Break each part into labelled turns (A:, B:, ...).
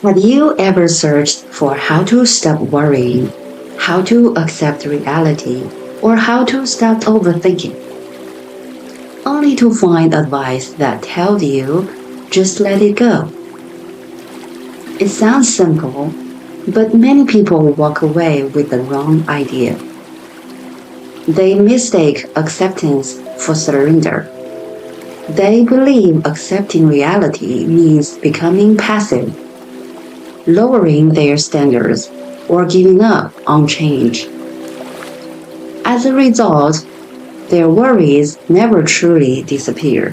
A: Have you ever searched for how to stop worrying, how to accept reality, or how to stop overthinking? Only to find advice that tells you just let it go. It sounds simple, but many people walk away with the wrong idea. They mistake acceptance for surrender. They believe accepting reality means becoming passive, lowering their standards, or giving up on change. As a result, their worries never truly disappear.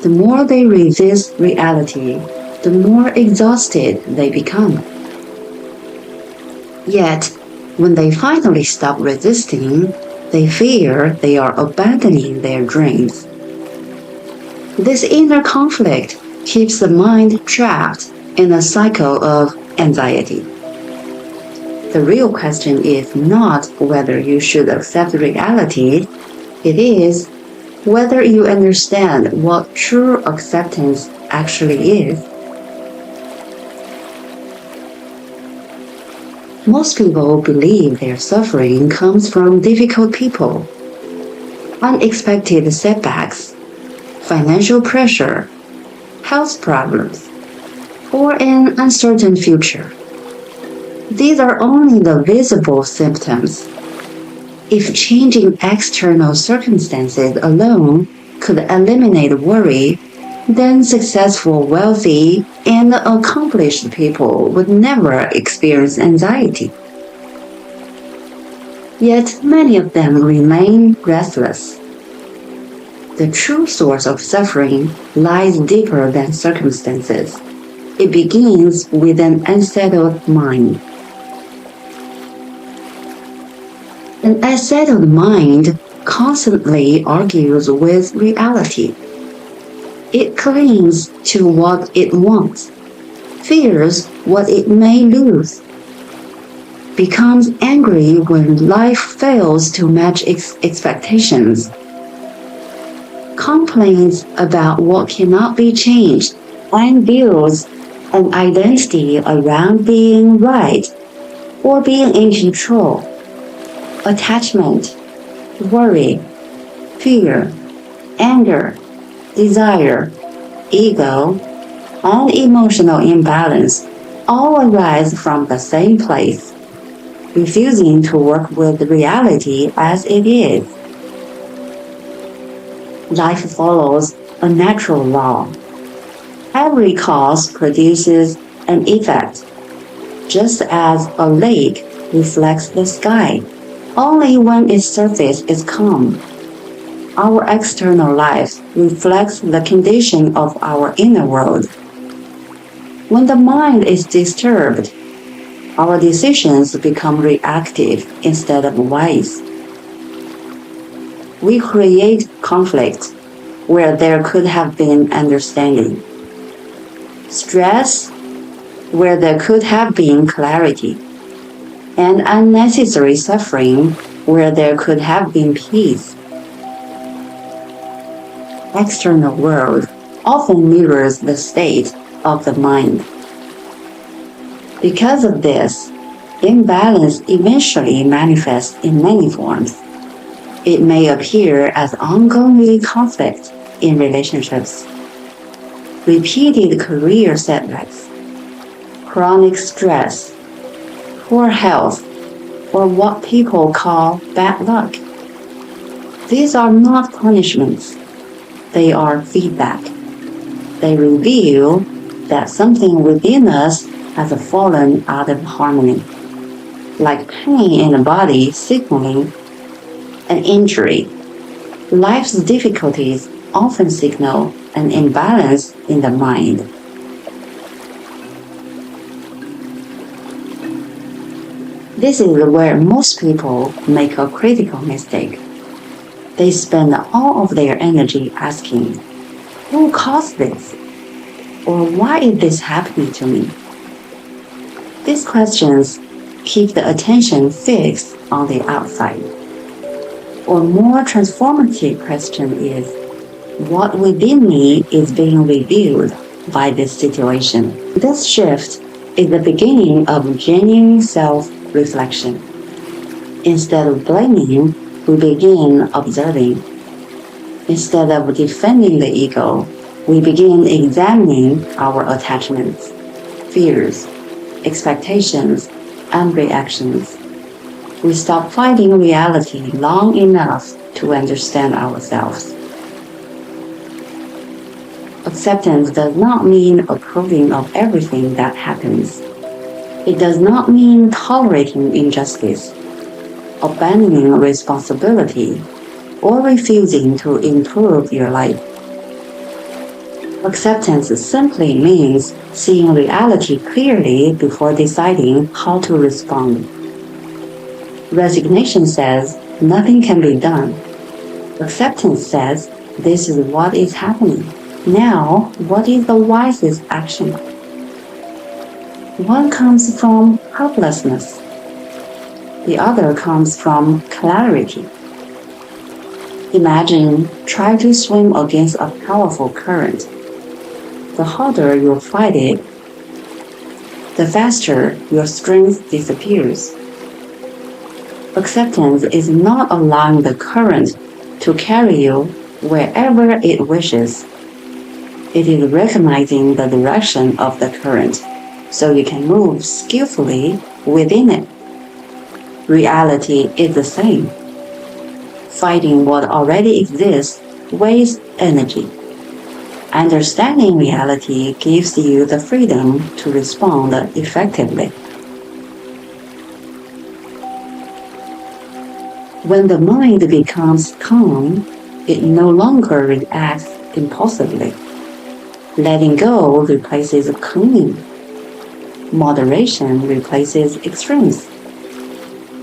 A: The more they resist reality, the more exhausted they become. Yet, when they finally stop resisting, they fear they are abandoning their dreams. This inner conflict keeps the mind trapped in a cycle of anxiety. The real question is not whether you should accept reality, it is whether you understand what true acceptance actually is. Most people believe their suffering comes from difficult people, unexpected setbacks, financial pressure, health problems, or an uncertain future. These are only the visible symptoms. If changing external circumstances alone could eliminate worry, then successful, wealthy, and accomplished people would never experience anxiety. Yet many of them remain restless. The true source of suffering lies deeper than circumstances. It begins with an unsettled mind. An unsettled mind constantly argues with reality. It clings to what it wants, fears what it may lose, becomes angry when life fails to match its expectations, complains about what cannot be changed, and builds an identity around being right or being in control. Attachment, worry, fear, anger, desire, ego, and emotional imbalance all arise from the same place, refusing to work with reality as it is. Life follows a natural law. Every cause produces an effect, just as a lake reflects the sky only when its surface is calm. Our external life reflects the condition of our inner world. When the mind is disturbed, our decisions become reactive instead of wise. We create conflict where there could have been understanding, stress where there could have been clarity, and unnecessary suffering where there could have been peace. External world often mirrors the state of the mind. Because of this, imbalance eventually manifests in many forms. It may appear as ongoing conflict in relationships, repeated career setbacks, chronic stress, poor health, or what people call bad luck. These are not punishments. They are feedback. They reveal that something within us has fallen out of harmony, like pain in the body signaling an injury. Life's difficulties often signal an imbalance in the mind. This is where most people make a critical mistake. They spend all of their energy asking, who caused this? Or why is this happening to me? These questions keep the attention fixed on the outside. Or more transformative question is, what within me is being revealed by this situation? This shift is the beginning of genuine self-reflection. Instead of blaming, we begin observing. Instead of defending the ego, we begin examining our attachments, fears, expectations, and reactions. We stop fighting reality long enough to understand ourselves. Acceptance does not mean approving of everything that happens. It does not mean tolerating injustice, abandoning responsibility, or refusing to improve your life. Acceptance simply means seeing reality clearly before deciding how to respond. Resignation says nothing can be done. Acceptance says this is what is happening. Now, what is the wisest action? One comes from helplessness. The other comes from clarity. Imagine trying to swim against a powerful current. The harder you fight it, the faster your strength disappears. Acceptance is not allowing the current to carry you wherever it wishes. It is recognizing the direction of the current so you can move skillfully within it. Reality is the same. Fighting what already exists wastes energy. Understanding reality gives you the freedom to respond effectively. When the mind becomes calm, it no longer reacts impulsively. Letting go replaces clinging. Moderation replaces extremes.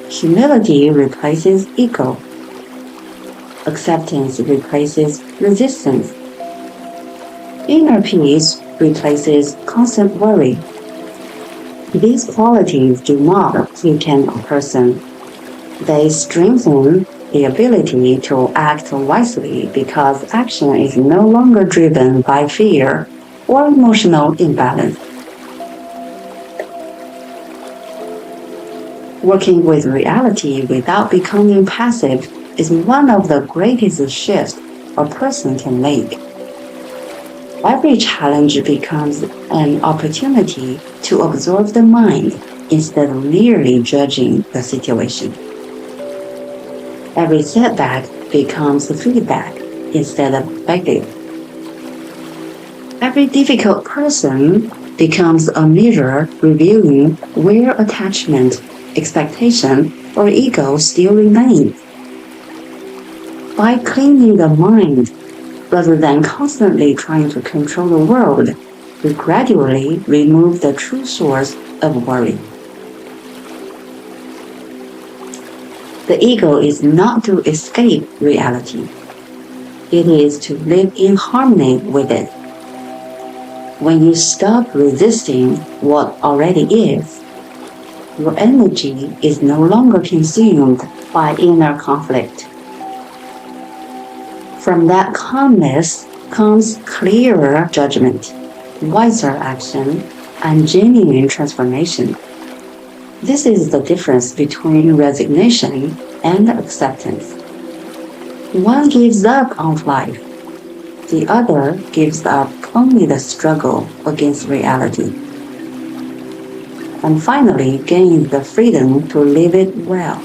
A: Humility replaces ego. Acceptance replaces resistance. Inner peace replaces constant worry. These qualities do not weaken a person. They strengthen the ability to act wisely because action is no longer driven by fear or emotional imbalance. Working with reality without becoming passive is one of the greatest shifts a person can make. Every challenge becomes an opportunity to observe the mind instead of merely judging the situation. Every setback becomes feedback instead of negative. Every difficult person becomes a mirror revealing where attachment, expectation, or ego still remain. By cleaning the mind, rather than constantly trying to control the world, we gradually remove the true source of worry. The ego is not to escape reality. It is to live in harmony with it. When you stop resisting what already is, your energy is no longer consumed by inner conflict. From that calmness comes clearer judgment, wiser action, and genuine transformation. This is the difference between resignation and acceptance. One gives up on life. The other gives up only the struggle against reality. And finally gains the freedom to live it well.